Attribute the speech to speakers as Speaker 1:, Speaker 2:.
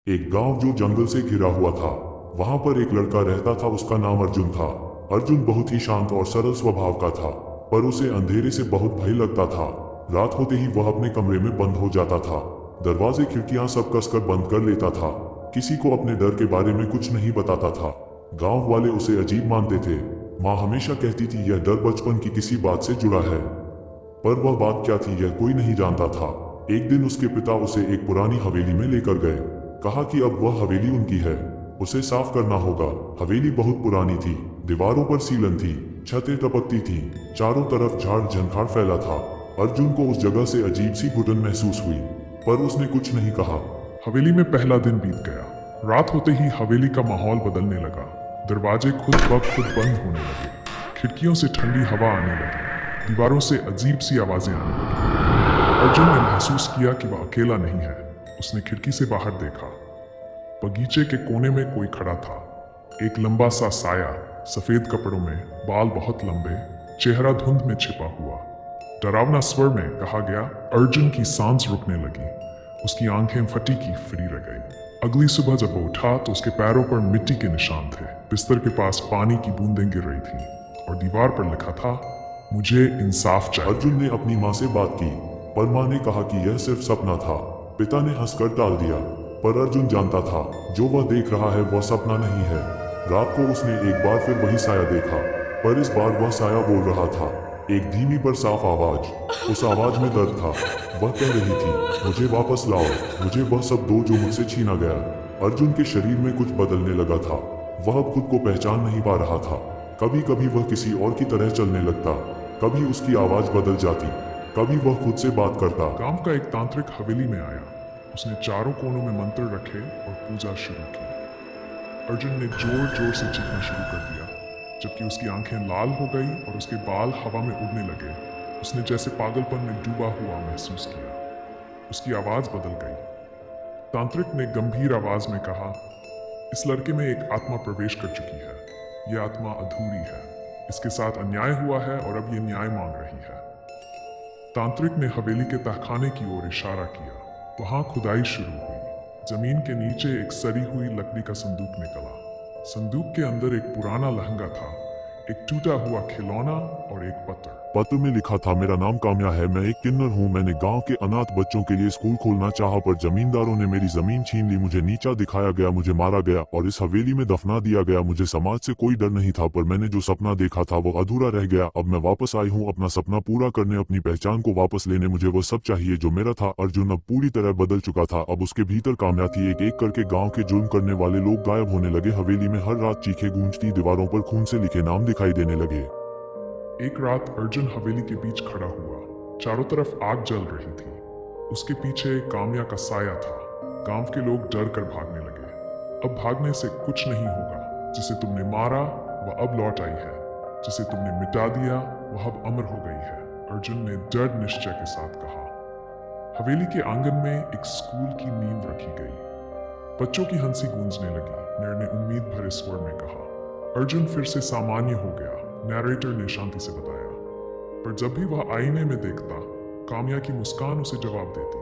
Speaker 1: एक गांव जो जंगल से घिरा हुआ था। वहां पर एक लड़का रहता था, उसका नाम अर्जुन था। अर्जुन बहुत ही शांत और सरल स्वभाव का था, पर उसे अंधेरे से बहुत भय लगता था। रात होते ही वह अपने कमरे में बंद हो जाता था। दरवाजे खिड़कियां सब कसकर बंद कर लेता था। किसी को अपने डर के बारे में कुछ नहीं बताता था। गांव वाले उसे अजीब मानते थे। माँ हमेशा कहती थी यह डर बचपन की किसी बात से जुड़ा है, पर वह बात क्या थी यह कोई नहीं जानता था। एक दिन उसके पिता उसे एक पुरानी हवेली में लेकर गए। कहा कि अब वह हवेली उनकी है, उसे साफ करना होगा। हवेली बहुत पुरानी थी, दीवारों पर सीलन थी, छतें टपकती थीं, चारों तरफ झाड़ झंखाड़ फैला था। अर्जुन को उस जगह से अजीब सी घुटन महसूस हुई, पर उसने कुछ नहीं कहा।
Speaker 2: हवेली में पहला दिन बीत गया। रात होते ही हवेली का माहौल बदलने लगा। दरवाजे खुद ब खुद बंद होने लगे, खिड़कियों से ठंडी हवा आने लगी, दीवारों से अजीब सी आवाजें आने लगी। अर्जुन ने महसूस किया कि वह अकेला नहीं है। उसने खिड़की से बाहर देखा। बगीचे के कोने में कोई खड़ा था, एक लंबा सा साया, सफेद कपड़ों में, बाल बहुत लंबे, चेहरा धुंध में छिपा हुआ। डरावना स्वर में कहा गया। अर्जुन की सांस रुकने लगी, उसकी आंखें फटी की फ्री रह गई। अगली सुबह जब वो उठा तो उसके पैरों पर मिट्टी के निशान थे। बिस्तर के पास पानी की बूंदें गिर रही थीं और दीवार पर लिखा था, मुझे इंसाफ चाहिए।
Speaker 1: अर्जुन ने अपनी माँ से बात की, पर माँ ने कहा कि यह सिर्फ सपना था। पिता ने हंसकर टाल दिया, पर अर्जुन जानता था जो वह देख रहा है वह सपना नहीं है। रात को उसने एक बार फिर वही साया देखा, पर इस बार वह साया बोल रहा था, एक धीमी पर साफ आवाज। उस आवाज में दर्द था। वह कह रही थी, मुझे वापस लाओ, मुझे वह सब दो जो मुझसे छीना गया। अर्जुन के शरीर में कुछ बदलने लगा था। वह अब खुद को पहचान नहीं पा रहा था। कभी कभी वह किसी और की तरह चलने लगता, कभी उसकी आवाज बदल जाती, कभी वह खुद से बात करता।
Speaker 2: गांव का एक तांत्रिक हवेली में आया। उसने चारों कोनों में मंत्र रखे और पूजा शुरू की। अर्जुन ने जोर जोर से चीखना शुरू कर दिया, जबकि उसकी आंखें लाल हो गई और उसके बाल हवा में उड़ने लगे। उसने जैसे पागलपन में डूबा हुआ महसूस किया। उसकी आवाज बदल गई। तांत्रिक ने गंभीर आवाज में कहा, इस लड़के में एक आत्मा प्रवेश कर चुकी है। यह आत्मा अधूरी है, इसके साथ अन्याय हुआ है और अब ये न्याय मांग रही है। तांत्रिक ने हवेली के तहखाने की ओर इशारा किया। वहां खुदाई शुरू हुई। जमीन के नीचे एक सड़ी हुई लकड़ी का संदूक निकला। संदूक के अंदर एक पुराना लहंगा था, एक टूटा हुआ खिलौना और एक पत्र।
Speaker 1: पत्र में लिखा था, मेरा नाम काम्या है, मैं एक किन्नर हूँ। मैंने गांव के अनाथ बच्चों के लिए स्कूल खोलना चाहा, पर जमींदारों ने मेरी जमीन छीन ली। मुझे नीचा दिखाया गया, मुझे मारा गया और इस हवेली में दफना दिया गया। मुझे समाज से कोई डर नहीं था, पर मैंने जो सपना देखा था वो अधूरा रह गया। अब मैं वापस आई हूँ अपना सपना पूरा करने, अपनी पहचान को वापस लेने। मुझे वो सब चाहिए जो मेरा था। अर्जुन अब पूरी तरह बदल चुका था। अब उसके भीतर काम्या थी। एक एक करके गाँव के जुर्म करने वाले लोग गायब होने लगे। हवेली में हर रात चीखें गूंजती, दीवारों पर खून से लिखे नाम दिखाई देने लगे।
Speaker 2: एक रात अर्जुन हवेली के बीच खड़ा हुआ। चारों तरफ आग जल रही थी। उसके पीछे काम्या का साया था। गांव के लोग डर कर भागने लगे। अब भागने से कुछ नहीं होगा। जिसे तुमने मारा वह अब लौट आई है, जिसे तुमने मिटा दिया वह अब अमर हो गई है, अर्जुन ने दृढ़ निश्चय के साथ कहा। हवेली के आंगन में एक स्कूल की नींव रखी गई। बच्चों की हंसी गूंजने लगी। नर ने उम्मीद भरे स्वर में कहा। अर्जुन फिर से सामान्य हो गया, नैरेटर ने शांति से बताया। पर जब भी वह आईने में देखता, काम्या की मुस्कान उसे जवाब देती।